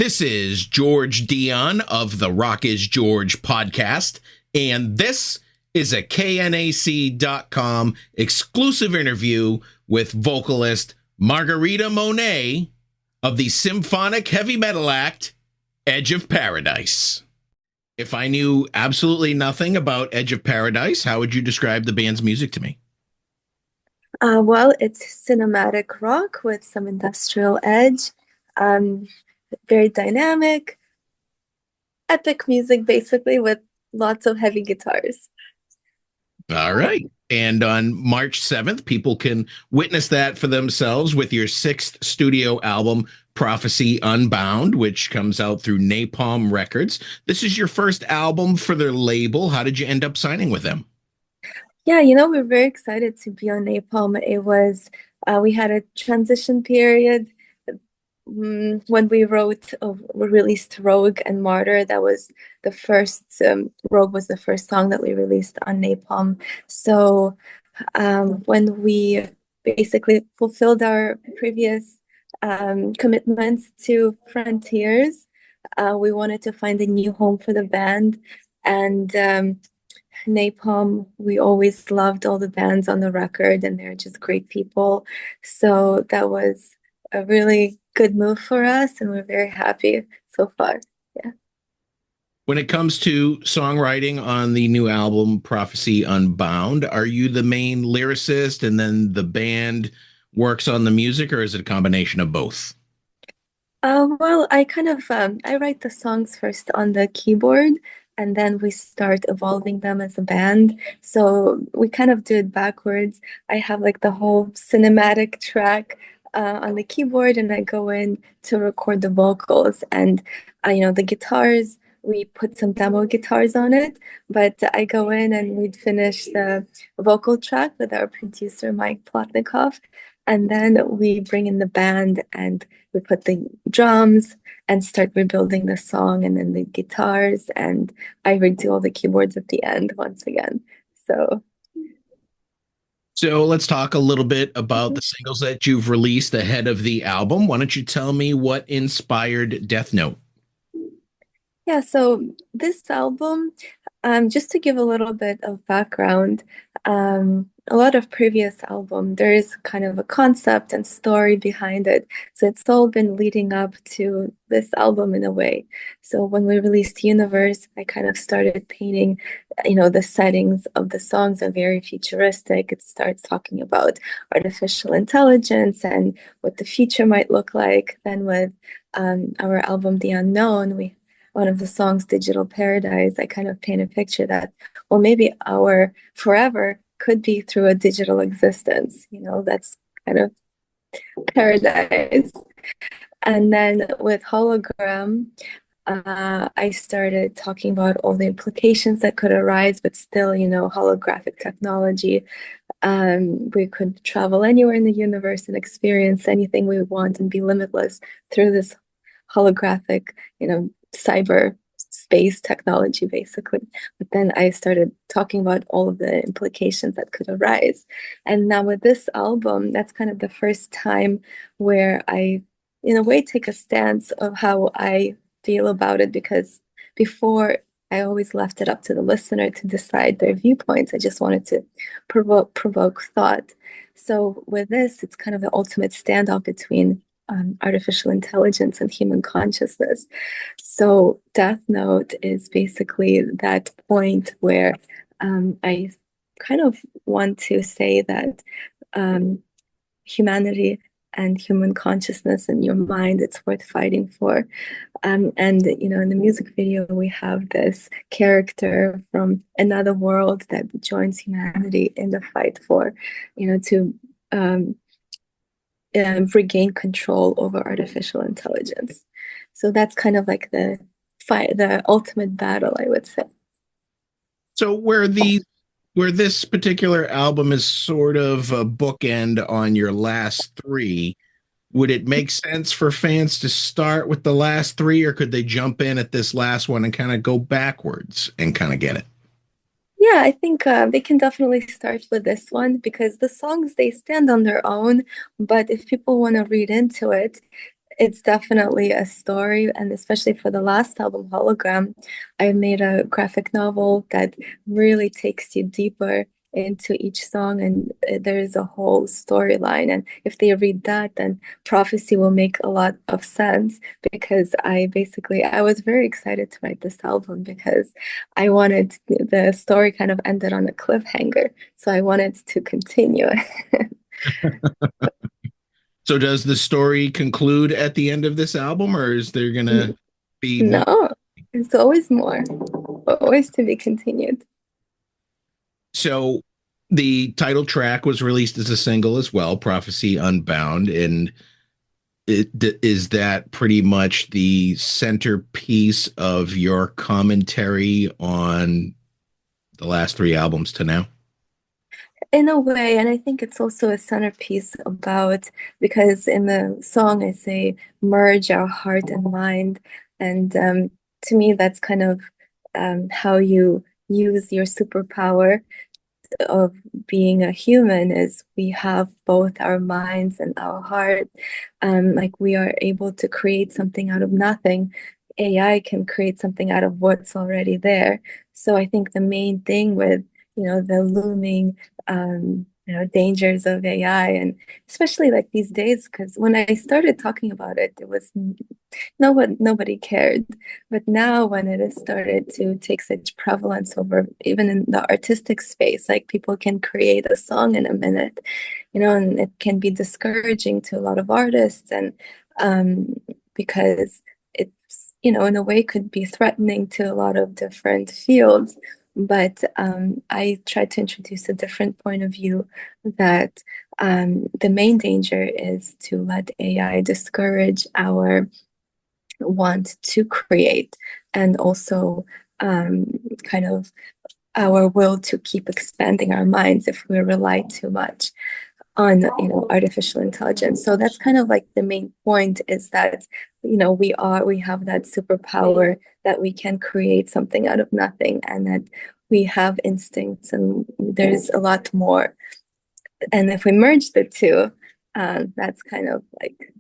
This is George Dionne of the Rock is George podcast, and this is a KNAC.com exclusive interview with vocalist Margarita Monet of the symphonic heavy metal act Edge of Paradise. If I knew absolutely nothing about Edge of Paradise, how would you describe the band's music to me? Well, it's cinematic rock with some industrial edge, very dynamic, epic music, basically, with lots of heavy guitars. All right. And on March 7th, people can witness that for themselves with your sixth studio album, Prophecy Unbound, which comes out through Napalm Records. This is your first album for their label. How did you end up signing with them? Yeah, we're very excited to be on Napalm. It was, we had a transition period when we released Rogue and Martyr. That was the first, Rogue was the first song that we released on Napalm. So when we basically fulfilled our previous commitments to Frontiers, we wanted to find a new home for the band. And Napalm, we always loved all the bands on the record, and they're just great people. So that was a really good move for us, and we're very happy so far. Yeah. When it comes to songwriting on the new album, Prophecy Unbound, are you the main lyricist and then the band works on the music, or is it a combination of both? Well, I kind of I write the songs first on the keyboard, and then we start evolving them as a band. So we kind of do it backwards. I have like the whole cinematic track on the keyboard, and I go in to record the vocals. And the guitars, we put some demo guitars on it, but I go in and we'd finish the vocal track with our producer Mike Plotnikoff, and then we bring in the band and we put the drums and start rebuilding the song, and then the guitars, and I redo all the keyboards at the end once again. So let's talk a little bit about the singles that you've released ahead of the album. Why don't you tell me what inspired Death Note? Yeah, so this album, just to give a little bit of background, a lot of previous album, there is kind of a concept and story behind it. So it's all been leading up to this album in a way. So when we released Universe, I kind of started painting, the settings of the songs are very futuristic. It starts talking about artificial intelligence and what the future might look like. Then with our album, The Unknown, one of the songs, Digital Paradise, I kind of paint a picture that, well, maybe our forever could be through a digital existence. That's kind of paradise. And then with Hologram, I started talking about all the implications that could arise, but still, holographic technology. We could travel anywhere in the universe and experience anything we want and be limitless through this holographic, cyber space technology, basically. But then I started talking about all of the implications that could arise. And now with this album, that's kind of the first time where I, in a way, take a stance of how I feel about it, because before I always left it up to the listener to decide their viewpoints. I just wanted to provoke thought. So with this, it's kind of the ultimate standoff between artificial intelligence and human consciousness. So Death Note is basically that point where I kind of want to say that humanity and human consciousness and your mind, it's worth fighting for. And in the music video, we have this character from another world that joins humanity in the fight for, to regain control over artificial intelligence. So that's kind of like the fight, the ultimate battle, I would say. So where this particular album is sort of a bookend on your last three, would it make sense for fans to start with the last three, or could they jump in at this last one and kind of go backwards and kind of get it? Yeah, I think they can definitely start with this one, because the songs, they stand on their own. But if people want to read into it, It's definitely a story, and especially for the last album, Hologram, I made a graphic novel that really takes you deeper into each song, and there's a whole storyline. And if they read that, then Prophecy will make a lot of sense because I was very excited to write this album because I wanted the story kind of ended on a cliffhanger, so I wanted to continue. So does the story conclude at the end of this album, or is there gonna be more? No, it's always more, always to be continued. So the title track was released as a single as well, Prophecy Unbound, and is that pretty much the centerpiece of your commentary on the last three albums to now? In a way, and I think it's also a centerpiece about because in the song I say merge our heart and mind, and to me that's kind of how you use your superpower of being a human is we have both our minds and our heart. Like we are able to create something out of nothing. AI can create something out of what's already there. So I think the main thing with, the looming, dangers of AI, and especially like these days, because when I started talking about it, it was nobody cared. But now when it has started to take such prevalence over even in the artistic space, like people can create a song in a minute, and it can be discouraging to a lot of artists and because it's, in a way could be threatening to a lot of different fields. But I tried to introduce a different point of view that the main danger is to let AI discourage our want to create and also kind of our will to keep expanding our minds if we rely too much on artificial intelligence. So that's kind of like the main point is that we have that superpower that we can create something out of nothing and that we have instincts and there's a lot more. And if we merge the two, that's kind of like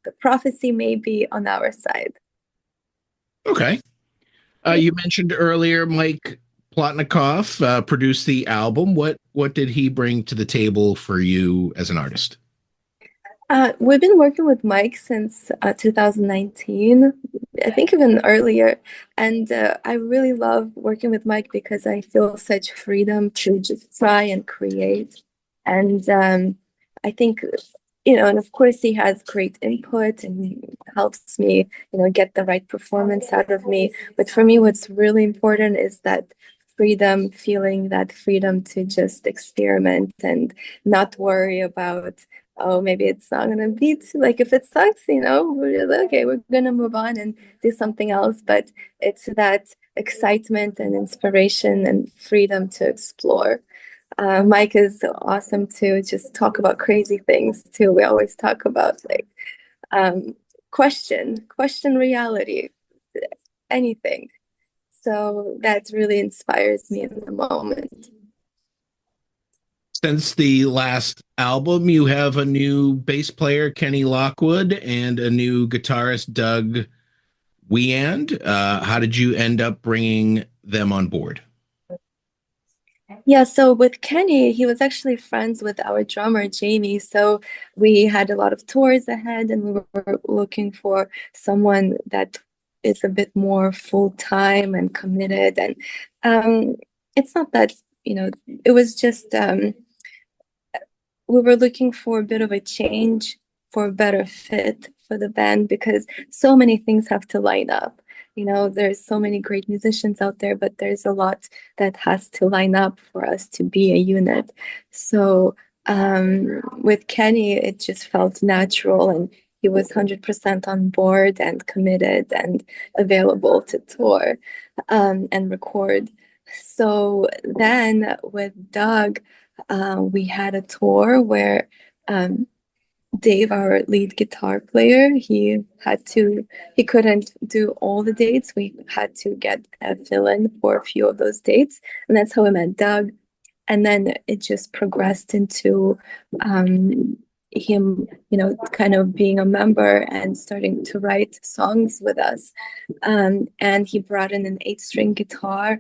the prophecy may be on our side. Okay. You mentioned earlier Mike Plotnikoff produced the album. What did he bring to the table for you as an artist? We've been working with Mike since 2019, I think even earlier. And I really love working with Mike because I feel such freedom to just try and create. And I think, and of course he has great input and he helps me, get the right performance out of me. But for me, what's really important is that freedom, feeling that freedom to just experiment and not worry about, oh, maybe it's not gonna beat. Like if it sucks, okay, we're gonna move on and do something else. But it's that excitement and inspiration and freedom to explore. Mike is awesome to just talk about crazy things too. We always talk about like question reality, anything. So that really inspires me in the moment. Since the last album, you have a new bass player, Kenny Lockwood, and a new guitarist, Doug Weand. How did you end up bringing them on board? Yeah, so with Kenny, he was actually friends with our drummer, Jamie. So we had a lot of tours ahead, and we were looking for someone that is a bit more full-time and committed. And it's not that, it was just we were looking for a bit of a change for a better fit for the band because so many things have to line up. There's so many great musicians out there, but there's a lot that has to line up for us to be a unit. So with Kenny, it just felt natural and he was 100% on board and committed and available to tour and record. So then with Doug, we had a tour where Dave, our lead guitar player, he couldn't do all the dates. We had to get a fill-in for a few of those dates. And that's how we met Doug. And then it just progressed into him, kind of being a member and starting to write songs with us. And he brought in an 8-string guitar.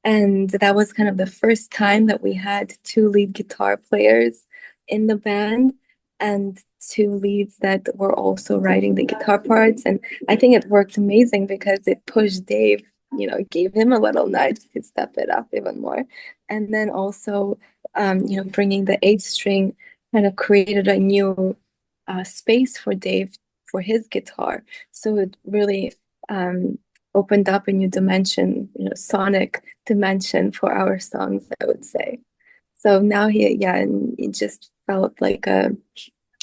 And that was kind of the first time that we had two lead guitar players in the band and two leads that were also writing the guitar parts. And I think it worked amazing because it pushed Dave, gave him a little nudge to step it up even more. And then also, bringing the 8-string kind of created a new space for Dave for his guitar. So it really opened up a new dimension, sonic dimension for our songs, I would say. So now and it just felt like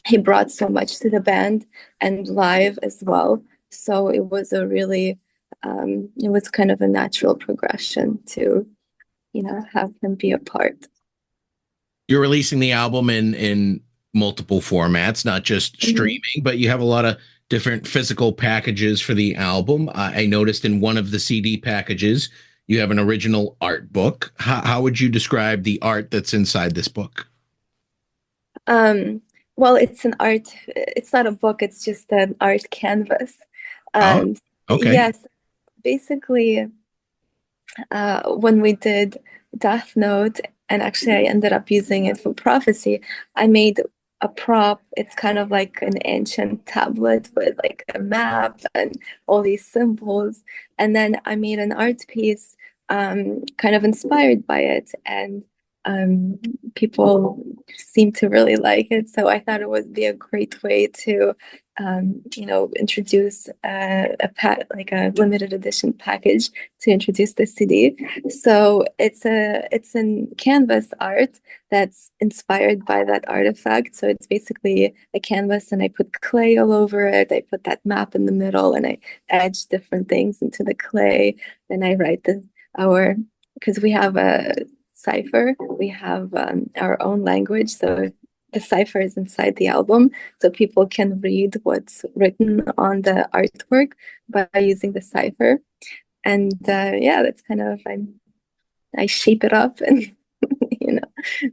he brought so much to the band and live as well. So it was it was kind of a natural progression to, have him be a part. You're releasing the album in multiple formats, not just streaming, but you have a lot of different physical packages for the album. I noticed in one of the CD packages, you have an original art book. How would you describe the art that's inside this book? Well, it's not a book, it's just an art canvas. Oh, okay. Yes, basically, when we did Death Note, and actually I ended up using it for Prophecy, I made a prop. It's kind of like an ancient tablet with like a map and all these symbols. And then I made an art piece kind of inspired by it. And people seem to really like it. So I thought it would be a great way to, introduce like a limited edition package to introduce the CD. So it's in canvas art that's inspired by that artifact. So it's basically a canvas, and I put clay all over it. I put that map in the middle, and I edge different things into the clay. And I write because we have a cipher. We have our own language, so the cipher is inside the album, so people can read what's written on the artwork by using the cipher. And that's kind of I shape it up and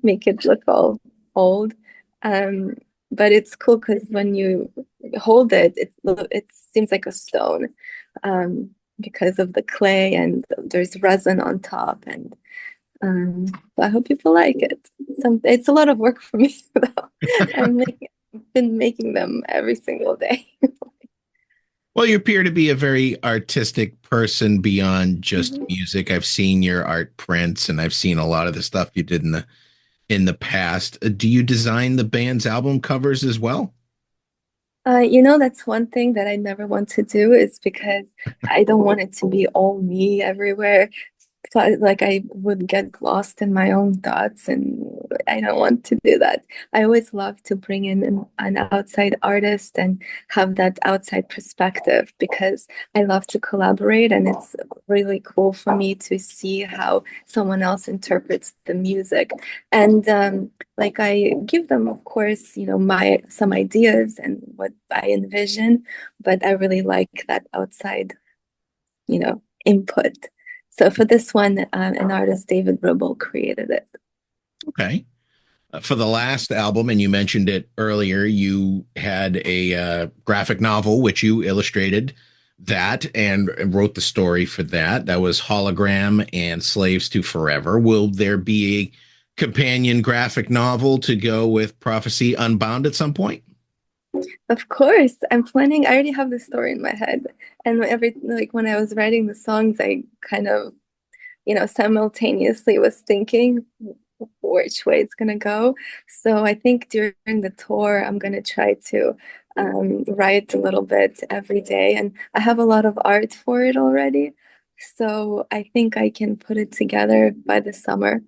make it look all old. But it's cool because when you hold it, it seems like a stone because of the clay, and there's resin on top. And so I hope people like it. It's a lot of work for me, though. Been making them every single day. Well, you appear to be a very artistic person beyond just music. I've seen your art prints, and I've seen a lot of the stuff you did in the past. Do you design the band's album covers as well? That's one thing that I never want to do, is because I don't want it to be all me everywhere. Like I would get lost in my own thoughts, and I don't want to do that. I always love to bring in an outside artist and have that outside perspective, because I love to collaborate, and it's really cool for me to see how someone else interprets the music. And like I give them, of course, some ideas and what I envision, but I really like that outside, input. So for this one, an artist, David Ribble, created it. Okay. For the last album, and you mentioned it earlier, you had a graphic novel which you illustrated that and wrote the story for that. That was Hologram and Slaves to Forever. Will there be a companion graphic novel to go with Prophecy Unbound at some point? Of course, I already have the story in my head. And like when I was writing the songs, I kind of, simultaneously was thinking which way it's gonna go. So I think during the tour, I'm gonna try to write a little bit every day. And I have a lot of art for it already. So I think I can put it together by the summer.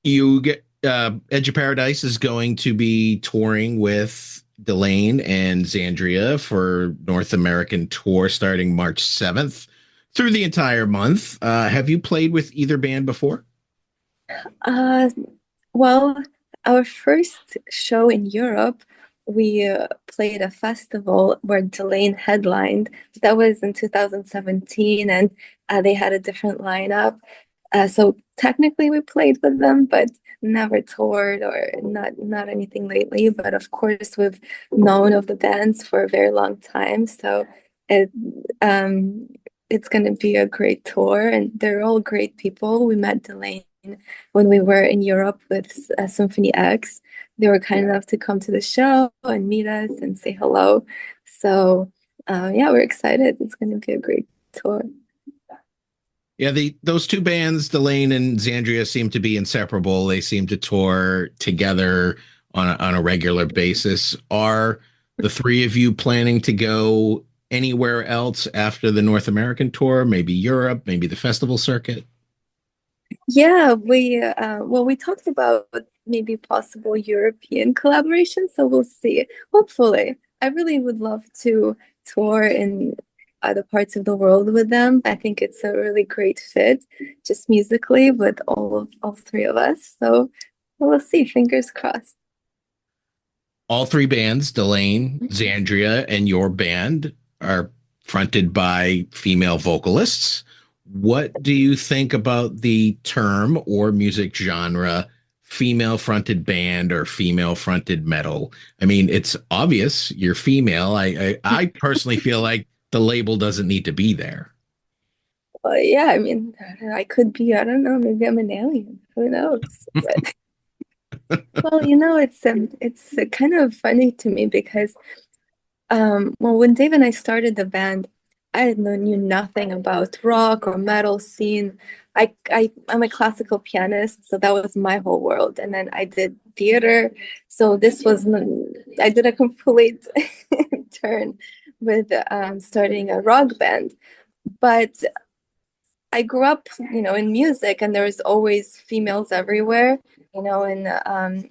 You get Edge of Paradise is going to be touring with DELAIN and Xandria for North American tour starting March 7th through the entire month. Have you played with either band before? Well, our first show in Europe, we played a festival where DELAIN headlined. That was in 2017, and they had a different lineup. So technically we played with them, but never toured or not anything lately. But of course, we've known of the bands for a very long time. So it it's going to be a great tour, and they're all great people. We met DELAIN when we were in Europe with Symphony X. They were kind enough to come to the show and meet us and say hello. So yeah, we're excited. It's going to be a great tour. Yeah, those two bands, DELAIN and Xandria, seem to be inseparable. They seem to tour together on a regular basis. Are the three of you planning to go anywhere else after the North American tour? Maybe Europe, maybe the festival circuit? Yeah, we talked about maybe possible European collaboration, so we'll see. Hopefully, I really would love to tour in other parts of the world with them. I think it's a really great fit, just musically, with all three of us. So we'll see. Fingers crossed. All three bands, DELAIN, Xandria, and your band, are fronted by female vocalists. What do you think about the term or music genre female fronted band or female fronted metal? I mean, it's obvious you're female. I personally feel like the label doesn't need to be there. Well, yeah, I mean, I could be, I don't know, maybe I'm an alien. Who knows? But well, it's kind of funny to me because well, when Dave and I started the band, knew nothing about rock or metal scene. I'm a classical pianist, so that was my whole world. And then I did theater, so I did a complete turn with starting a rock band. But I grew up, in music, and there was always females everywhere, and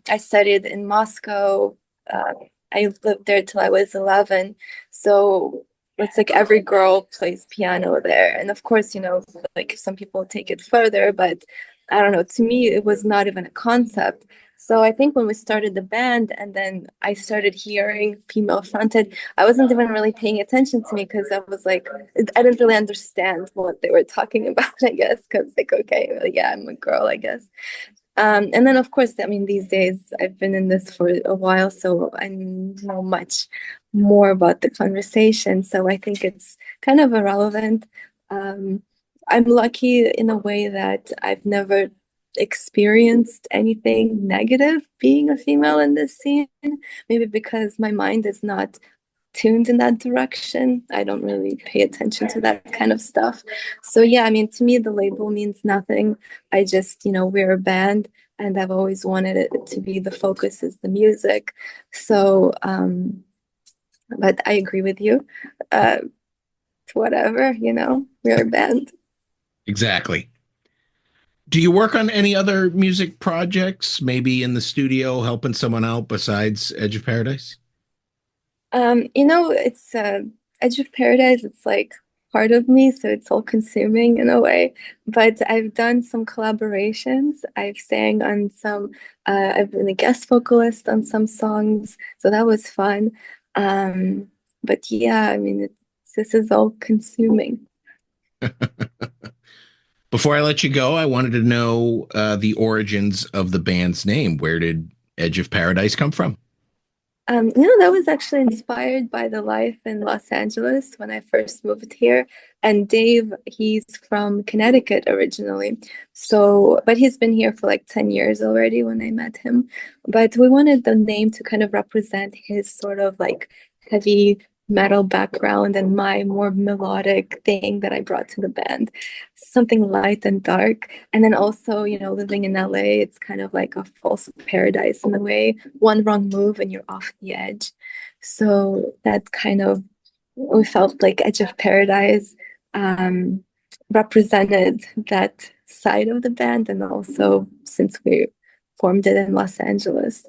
I studied in Moscow. Uh, I lived there till I was 11. So it's like every girl plays piano there. And of course, like some people take it further, but I don't know. To me, it was not even a concept. So I think when we started the band and then I started hearing female fronted, I wasn't even really paying attention to me because I was like, I didn't really understand what they were talking about, I guess, because like, okay, well, yeah, I'm a girl, I guess. And then, of course, I mean, these days I've been in this for a while, so I know much more about the conversation. So I think it's kind of irrelevant. I'm lucky in a way that I've never experienced anything negative being a female in this scene, maybe because my mind is not tuned in that direction. I don't really pay attention to that kind of stuff. So yeah, I mean, to me, the label means nothing. I just, we're a band, and I've always wanted it to be the focus is the music. So, but I agree with you. Whatever, we're a band. Exactly. Do you work on any other music projects, maybe in the studio helping someone out besides Edge of Paradise? It's Edge of Paradise, it's like part of me, so it's all consuming in a way. But I've done some collaborations. I've sang on some, I've been a guest vocalist on some songs, so that was fun. But yeah, I mean, this is all consuming. Before I let you go, I wanted to know the origins of the band's name. Where did Edge of Paradise come from? That was actually inspired by the life in Los Angeles when I first moved here. And Dave, he's from Connecticut originally. So, but he's been here for like 10 years already when I met him. But we wanted the name to kind of represent his sort of like heavy metal background and my more melodic thing that I brought to the band, something light and dark. And then also, living in LA, it's kind of like a false paradise in a way. One wrong move and you're off the edge. So that kind of, we felt like Edge of Paradise represented that side of the band. And also, since we formed it in Los Angeles,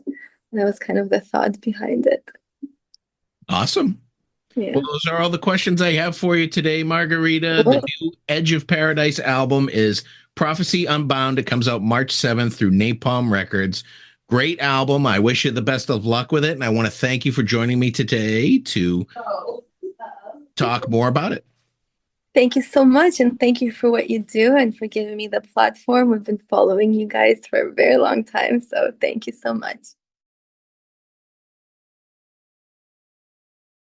that was kind of the thought behind it. Awesome. Yeah. Well, those are all the questions I have for you today, Margarita. The new Edge of Paradise album is Prophecy Unbound. It comes out March 7th through Napalm Records. Great album. I wish you the best of luck with it. And I want to thank you for joining me today to talk more about it. Thank you so much, and thank you for what you do and for giving me the platform. We've been following you guys for a very long time, so thank you so much.